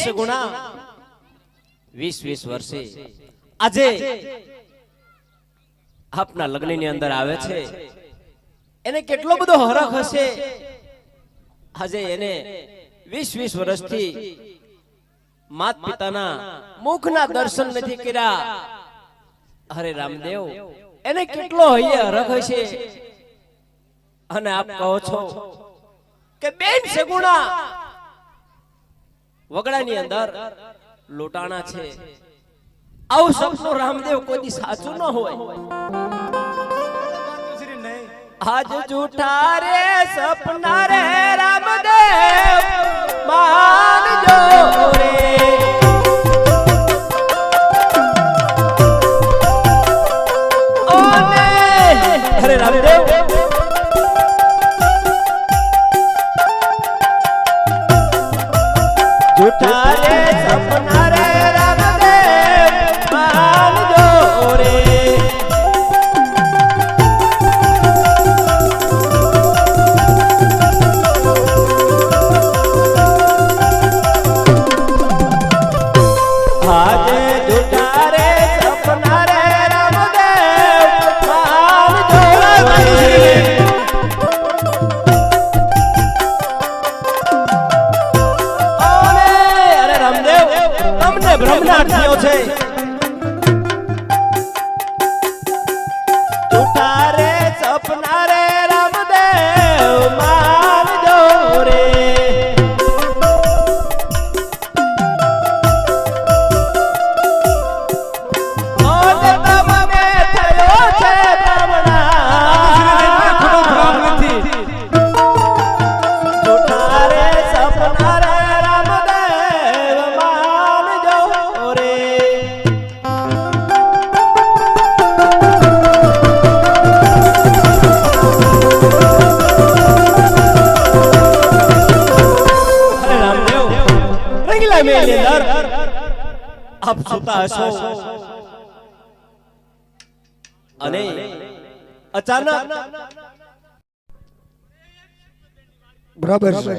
સગુણા 20 વર્ષે આજે આપના લગ્નની અંદર આવે છે, એને કેટલો બધો હરખ હશે। આજે એને 20 વર્ષથી માત પિતાના મુખના દર્શન નથી કર્યા। અરે રામદેવ, એને કેટલો હૈયે હરખ હશે। અને આપ કહો છો કે બેન સગુણા વગડાની અંદર લોટાણા છે। આવું સપનું રામદેવ કોઈ સાચું ન હોય। આજ જૂઠા રે સપના રે રામદેવ માનજો રે। અરે રામદેવ, જૂઠા રે સપના રે રામદેવ માનજો રે। આજે જૂઠા રે સપના રે રામદેવ માનજો રે। બ્રહ્મનાથ થયો છે। જૂઠા રે સપના રે રામદેવ માનજો રે। આપ સુતા હશો અને અચાનક બરાબર છે।